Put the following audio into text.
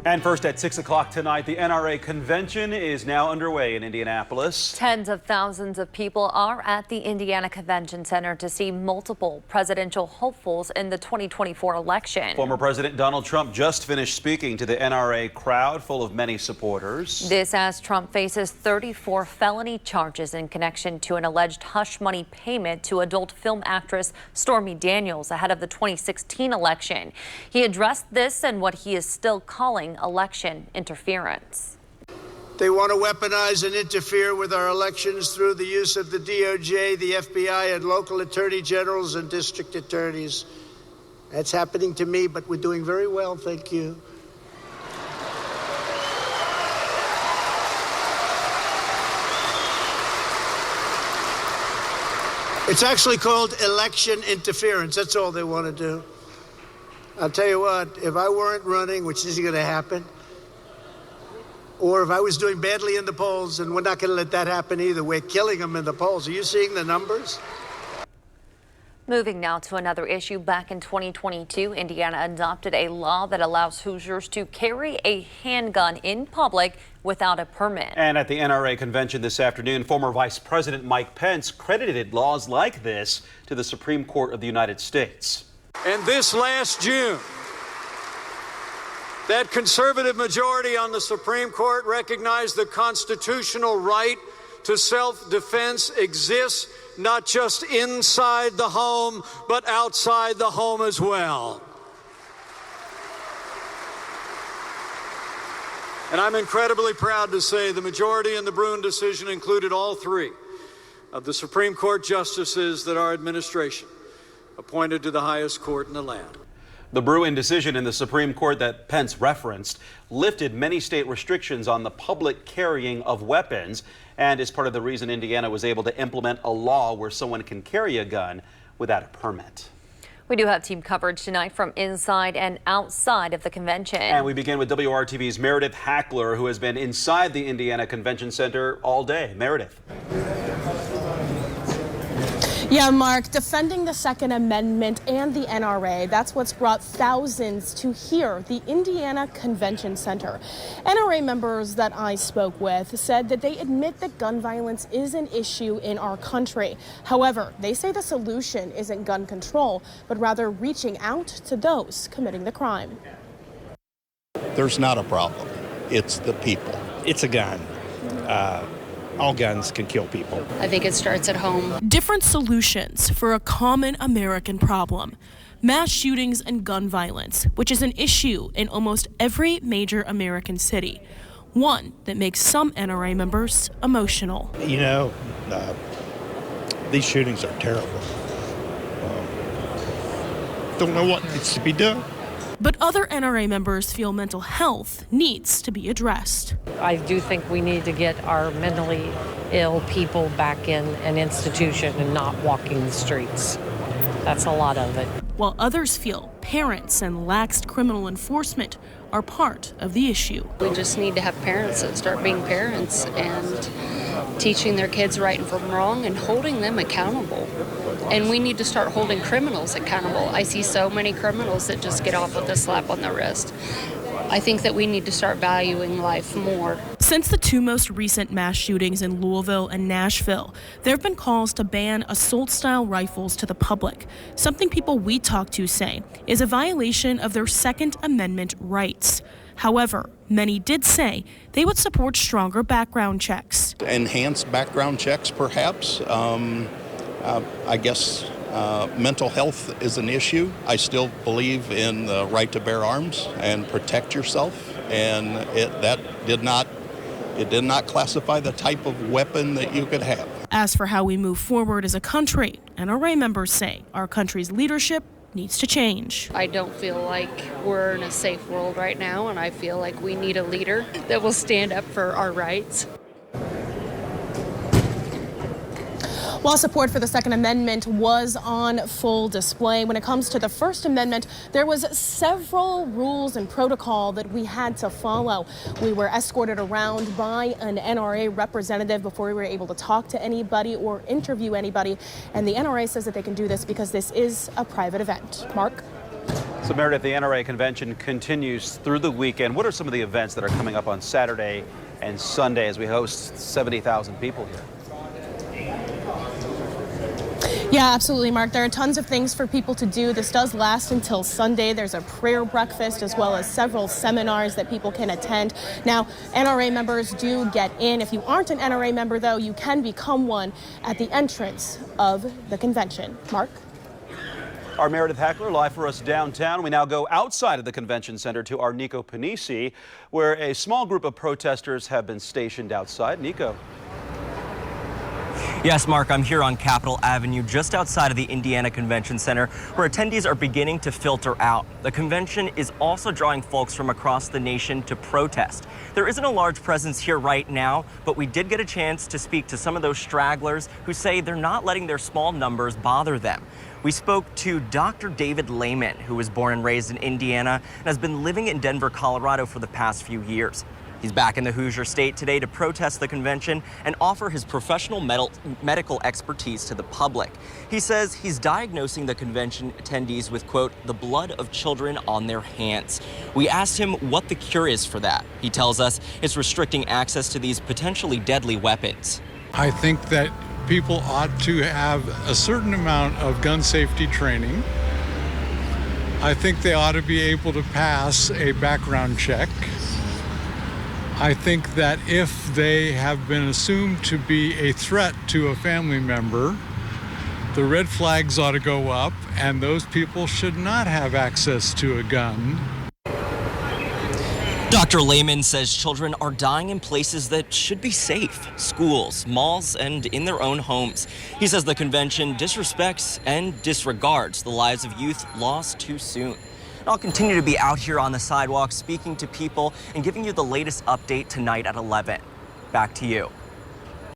And first at 6 o'clock tonight, the NRA convention is now underway in Indianapolis. Tens of thousands of people are at the Indiana Convention Center to see multiple presidential hopefuls in the 2024 election. Former President Donald Trump just finished speaking to the NRA crowd full of many supporters. This as Trump faces 34 felony charges in connection to an alleged hush money payment to adult film actress Stormy Daniels ahead of the 2016 election. He addressed this and what he is still calling election interference. They want to weaponize and interfere with our elections through the use of the DOJ, the FBI, and local attorney generals and district attorneys. That's happening to me, but we're doing very well, thank you. It's actually called election interference. That's all they want to do. I'll tell you what, if I weren't running, which isn't going to happen, or if I was doing badly in the polls, and we're not going to let that happen either. We're killing them in the polls. Are you seeing the numbers? Moving now to another issue. Back in 2022, Indiana adopted a law that allows Hoosiers to carry a handgun in public without a permit. And at the NRA convention this afternoon, former Vice President Mike Pence credited laws like this to the Supreme Court of the United States. And this last June, that conservative majority on the Supreme Court recognized the constitutional right to self-defense exists not just inside the home, but outside the home as well. And I'm incredibly proud to say the majority in the Bruen decision included all three of the Supreme Court justices that our administration appointed to the highest court in the land. The Bruen decision in the Supreme Court that Pence referenced lifted many state restrictions on the public carrying of weapons and is part of the reason Indiana was able to implement a law where someone can carry a gun without a permit. We do have team coverage tonight from inside and outside of the convention. And we begin with WRTV's Meredith Hackler, who has been inside the Indiana Convention Center all day. Meredith. Yeah, Mark, defending the Second Amendment and the NRA, that's what's brought thousands to here, the Indiana Convention Center. NRA members that I spoke with said that they admit that gun violence is an issue in our country. However, they say the solution isn't gun control, but rather reaching out to those committing the crime. There's not a problem. It's the people. It's a gun. All guns can kill people. I think it starts at home. Different solutions for a common American problem. Mass shootings and gun violence, which is an issue in almost every major American city. One that makes some NRA members emotional. You know, these shootings are terrible. Don't know what needs to be done. But other NRA members feel mental health needs to be addressed. I do think we need to get our mentally ill people back in an institution and not walking the streets. That's a lot of it. While others feel parents and lax criminal enforcement are part of the issue. We just need to have parents that start being parents and teaching their kids right and from wrong and holding them accountable. And we need to start holding criminals accountable. I see so many criminals that just get off with a slap on the wrist. I think that we need to start valuing life more. Since the two most recent mass shootings in Louisville and Nashville, there have been calls to ban assault-style rifles to the public, something people we talk to say is a violation of their Second Amendment rights. However, many did say they would support stronger background checks. Enhanced background checks, perhaps. I guess mental health is an issue. I still believe in the right to bear arms and protect yourself, and it did not classify the type of weapon that you could have. As for how we move forward as a country, NRA members say our country's leadership needs to change. I don't feel like we're in a safe world right now, and I feel like we need a leader that will stand up for our rights. While support for the Second Amendment was on full display, when it comes to the First Amendment, there was several rules and protocol that we had to follow. We were escorted around by an NRA representative before we were able to talk to anybody or interview anybody. And the NRA says that they can do this because this is a private event. Mark? So Meredith, the NRA convention continues through the weekend. What are some of the events that are coming up on Saturday and Sunday as we host 70,000 people here? Yeah, absolutely, Mark. There are tons of things for people to do. This does last until Sunday. There's a prayer breakfast as well as several seminars that people can attend. Now, NRA members do get in. If you aren't an NRA member, though, you can become one at the entrance of the convention. Mark? Our Meredith Hackler live for us downtown. We now go outside of the convention center to our Nico Panisi, where a small group of protesters have been stationed outside. Nico. Yes, Mark, I'm here on Capitol Avenue, just outside of the Indiana Convention Center, where attendees are beginning to filter out. The convention is also drawing folks from across the nation to protest. There isn't a large presence here right now, but we did get a chance to speak to some of those stragglers who say they're not letting their small numbers bother them. We spoke to Dr. David Lehman, who was born and raised in Indiana and has been living in Denver, Colorado for the past few years. He's back in the Hoosier State today to protest the convention and offer his professional medical expertise to the public. He says he's diagnosing the convention attendees with, quote, the blood of children on their hands. We asked him what the cure is for that. He tells us it's restricting access to these potentially deadly weapons. I think that people ought to have a certain amount of gun safety training. I think they ought to be able to pass a background check. I think that if they have been assumed to be a threat to a family member, the red flags ought to go up, and those people should not have access to a gun. Dr. Lehman says children are dying in places that should be safe: schools, malls, and in their own homes. He says the convention disrespects and disregards the lives of youth lost too soon. I'll continue to be out here on the sidewalk speaking to people and giving you the latest update tonight at 11. Back to you.